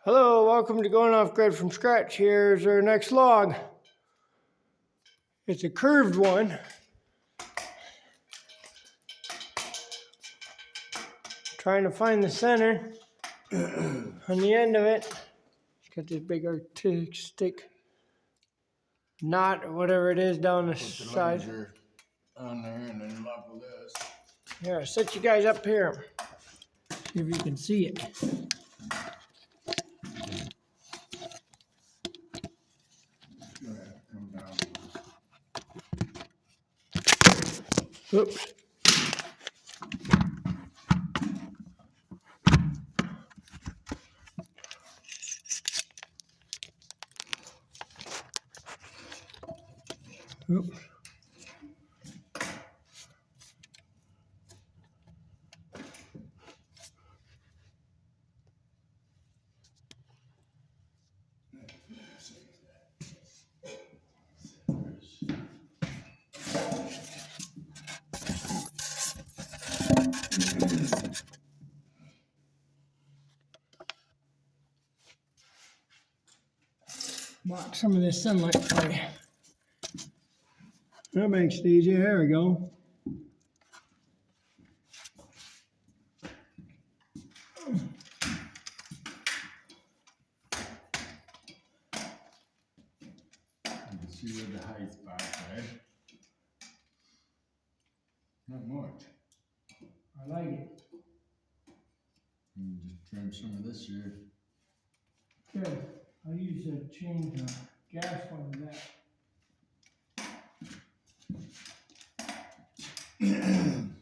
Hello, welcome to Going Off Grid from Scratch. Here's our next log. It's a curved one. Trying to find the center on the end of it. It's got this big artistic knot or whatever it is down the side. On there and then level this. Here, set you guys up here. See if you can see it. Come down. Oops. Oops. Block some of this sunlight for you. That makes it easier. There we go. You can see where the high spot, right? Not much. I like it. You can just trim some of this here. Good. I'll use a change gas one of that.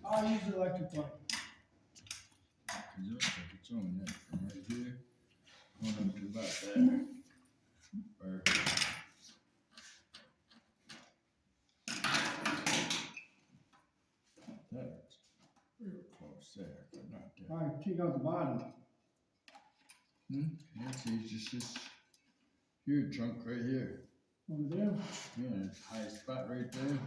I'll use the electric one. Because it looks like it's on there from right here. Going up to about that. Or that's real close there, but not there. All right, take out the bottom. Yeah, see, it's just this huge chunk right here. Over there. Yeah, it's high spot right there.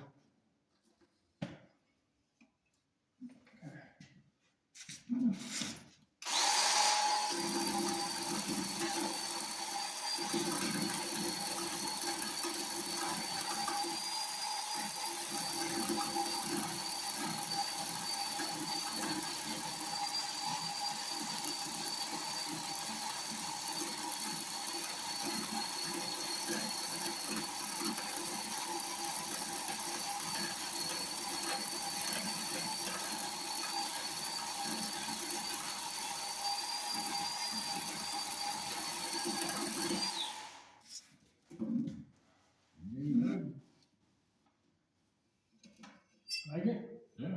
Like it? Yeah,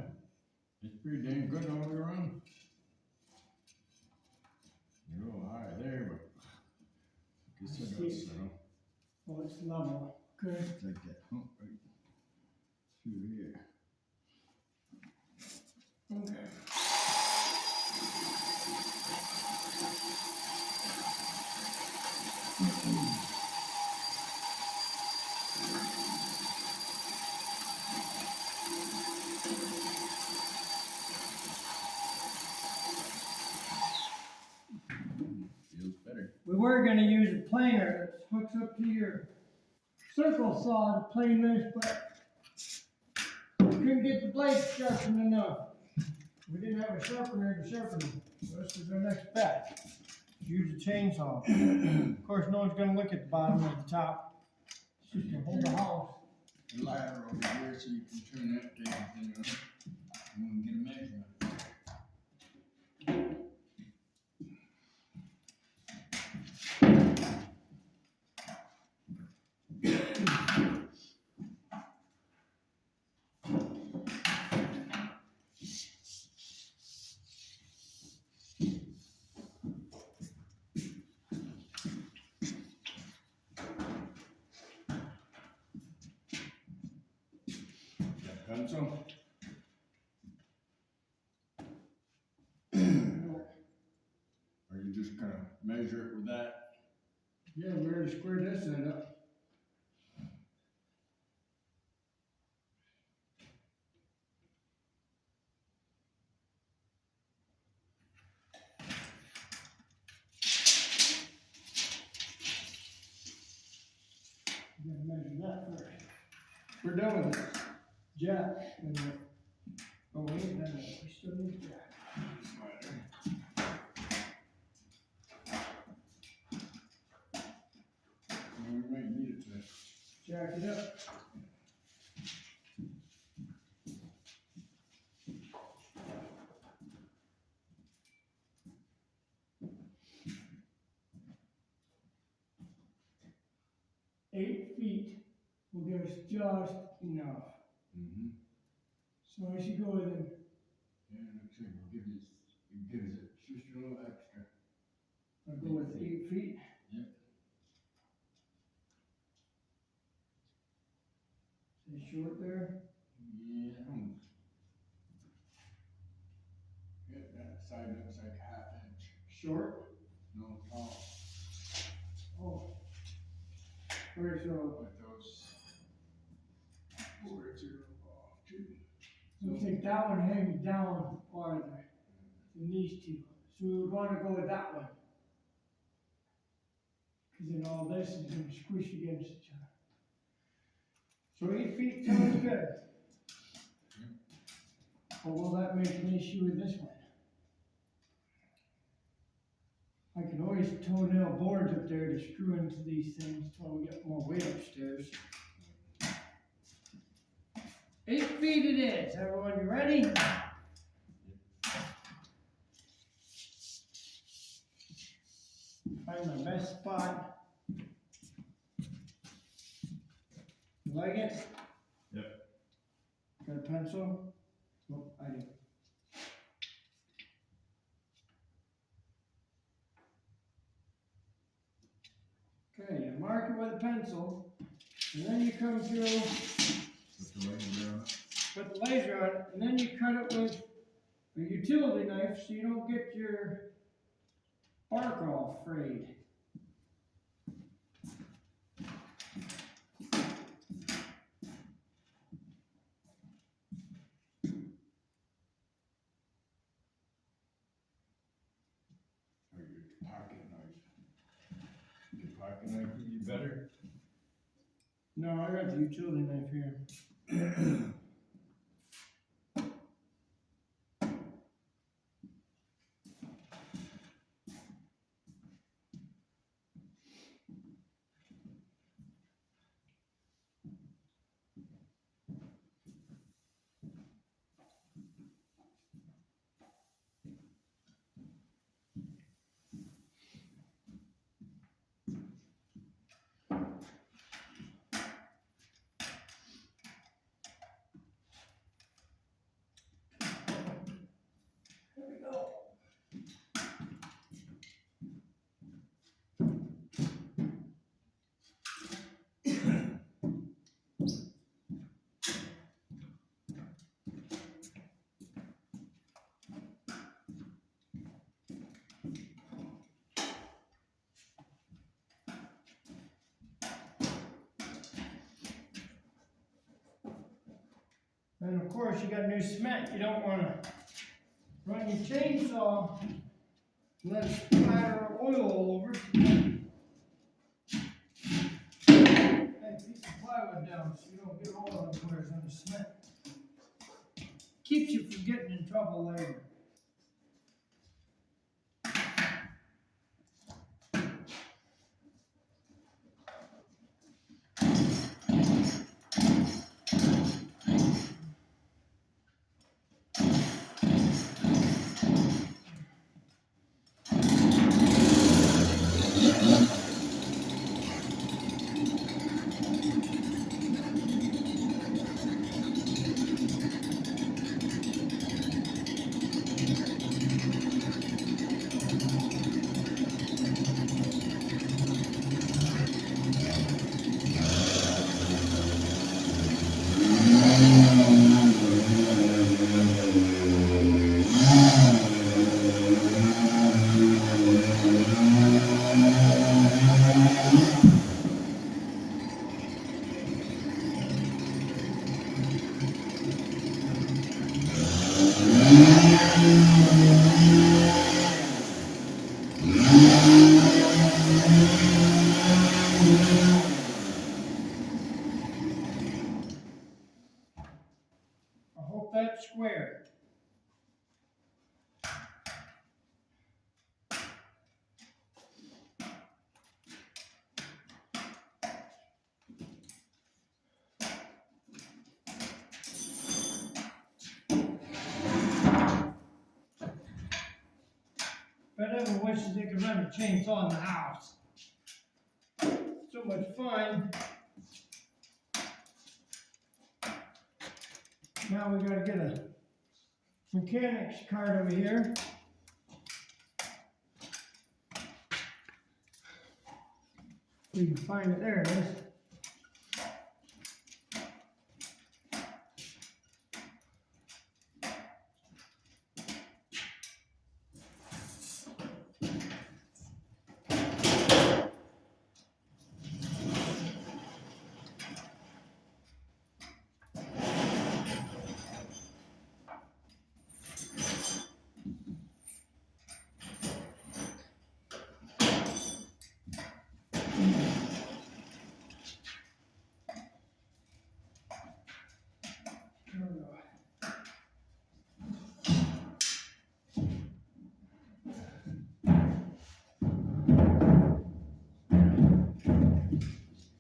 it's pretty dang good all the way around. You're a little high there, but I guess I got settle. Oh, it's level. Good. It's like that hump right through here. Okay. Feels better. We were going to use a planer that hooks up to your circle saw to plane this, but we couldn't get the blades sharpened enough. We didn't have a sharpener to sharpen them. So this is our next bet. Use a chainsaw. Of course, no one's going to look at the bottom or the top. It's just going to hold the house. The ladder over here so you can turn that damn thing on. And we can get a measurement. Pencil? Or you just gonna measure it with that? Yeah, we already squared this side up. We're done with this. Jack. And, oh, we ain't done that. We still need Jack. We might need it to. Jack it up. Eight feet will give us just enough. Mm-hmm. So I should go with him. Yeah, looks like it gives it just a little extra. I'll go with 8 feet. Yep. Stay short there. Yeah. Yeah, that side looks like a half inch. Short. No, tall. Oh. Okay, so But those boards are off too. looks like that one hangs down farther than these two. So we would want to go with that one. Because then all this is going to squish against each other. So 8 feet sounds good. Or will that make an issue with this one? I can always toenail boards up there to screw into these things until we get more weight upstairs. 8 feet it is. Everyone, you ready? Find my best spot. You like it? Yep. Got a pencil? Oh, I do. Okay, you mark it with a pencil, and then you come through, put the laser on it, and then you cut it with a utility knife so you don't get your bark all frayed. Or your pocket knife. Your pocket knife would be better. No, I got the utility knife here. There we go. And of course, you got new cement. You don't want to run your chainsaw and let it splatter oil all over. Hey, piece of plywood down so you don't get oil everywhere on the cement. Keeps you from getting in trouble later. living wishes they could run a chainsaw in the house. So much fun. Now we gotta get a mechanic's cart over here. We can find it, there it is.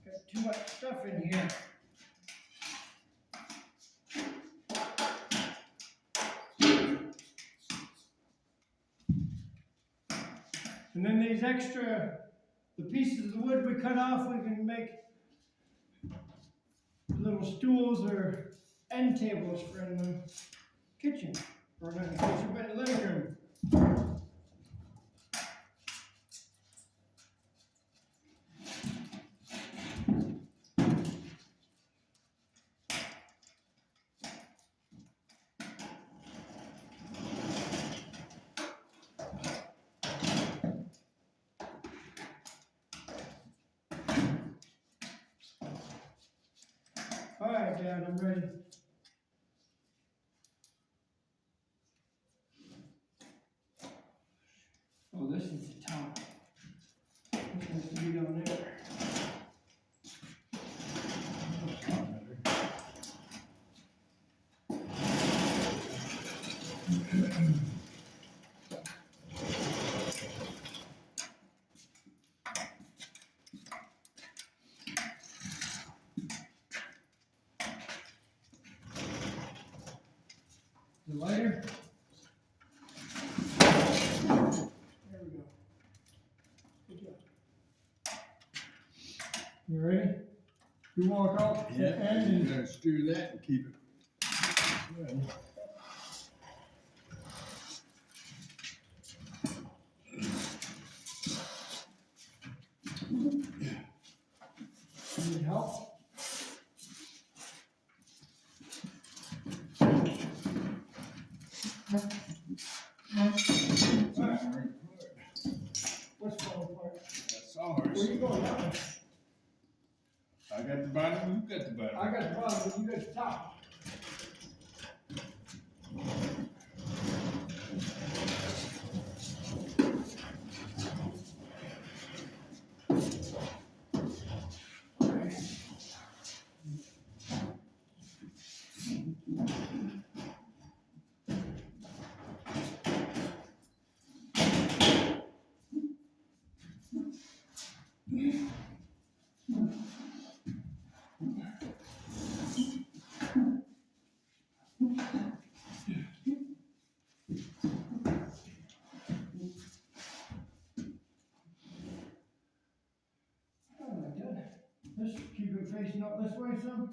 Got too much stuff in here. And then these extra, the pieces of the wood we cut off, we can make little stools or end tables for in the kitchen, or not in the kitchen, but in the living room. All right, Dad, I'm ready. Oh, this is the top. This has to be down there. The lighter. There we go. Good job. You ready? You walk out to the end You and gotta steer that and keep it. Well, need help. What's falling apart? That's Where ours. you going now? I got the bottom, you got the bottom. I got the bottom, you got the top. Oh my God. Let's keep it facing up this way some.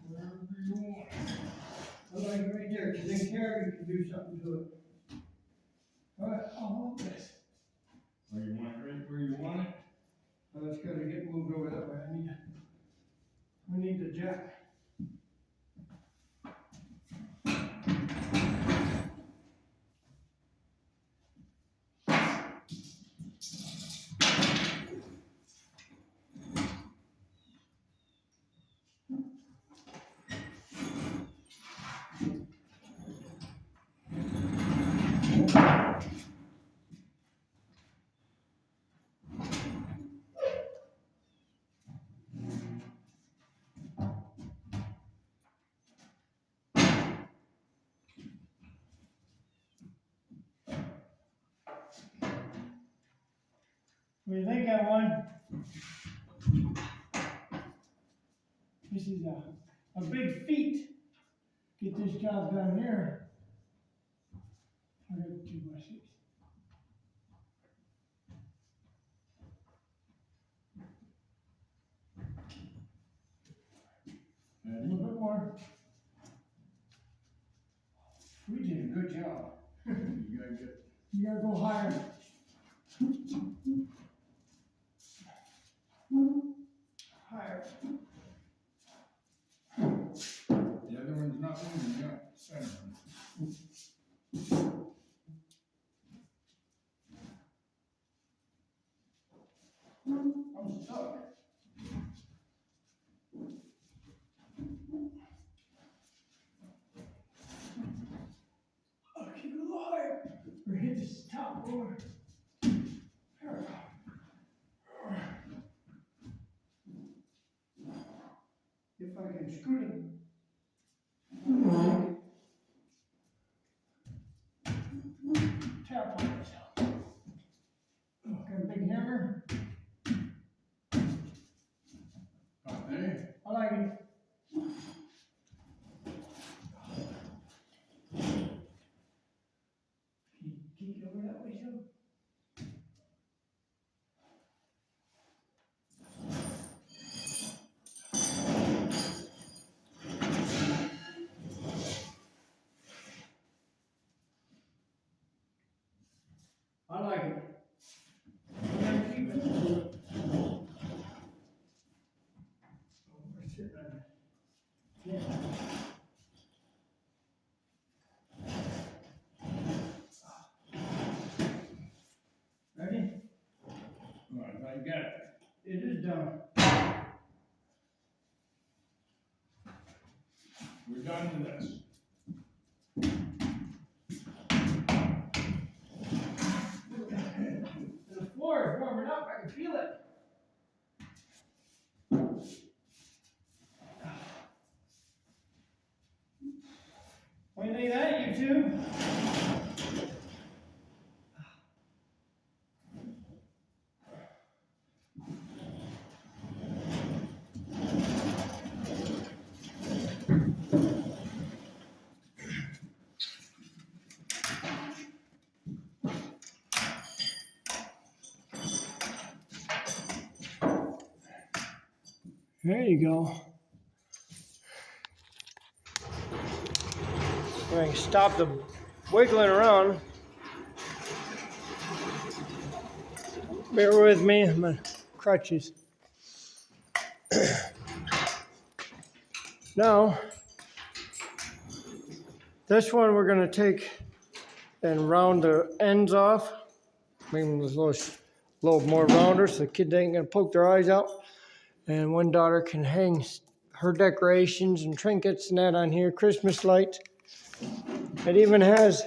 Wherever you want. I like it right there, because then Carrie can do something to it. All right, I'll hold this. Where you want it, right where you want it? Oh, it's gotta get moved over that way. We need the jack. What do you think, everyone? This is a big feat. Get this job done here. I got 2x6. more. We did a good job. You gotta get, You gotta go higher. Higher. the other one's not moving yet, center one. I'm stuck. Oh, keep it a little higher. Or hit this top board. There we go. If I can scoot it. Tap on myself. Got a big hammer. Up there. I like it. Keep it over that way, Joe. I like it. I'm gonna keep it. Oh, we're sitting on it. Yeah. Ready? All right, I got it. It is done. We're done with this. The floor is warming up. I can feel it. What do you think of that, you two? There you go. I can stop the wiggling around. Bear with me, I'm on crutches. Now, this one we're going to take and round the ends off. Make them a little more rounder so the kid ain't going to poke their eyes out. And one daughter can hang her decorations and trinkets and that on here, Christmas lights. It even has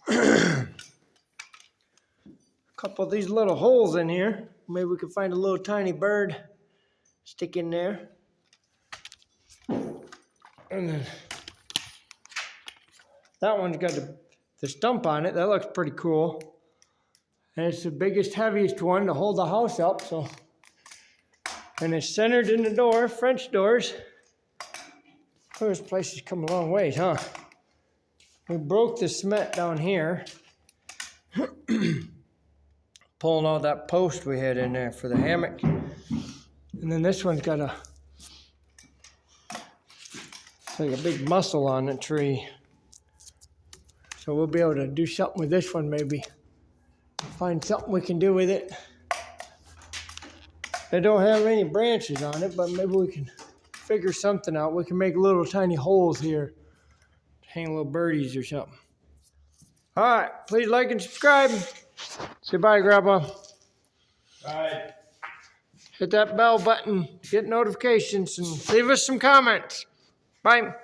a couple of these little holes in here. Maybe we can find a little tiny bird stick in there. And then that one's got the stump on it. That looks pretty cool. And it's the biggest, heaviest one to hold the house up. So, and it's centered in the door, French doors. Oh, this place has come a long ways, huh? We broke the cement down here. Pulling out that post we had in there for the hammock. And then this one's got like a big muscle on the tree. So we'll be able to do something with this one maybe. Find something we can do with it. They don't have any branches on it, but maybe we can figure something out. We can make little tiny holes here. Hang little birdies or something. All right, please like and subscribe. Say bye, Grandpa. Bye. Hit that bell button, get notifications, and leave us some comments. Bye.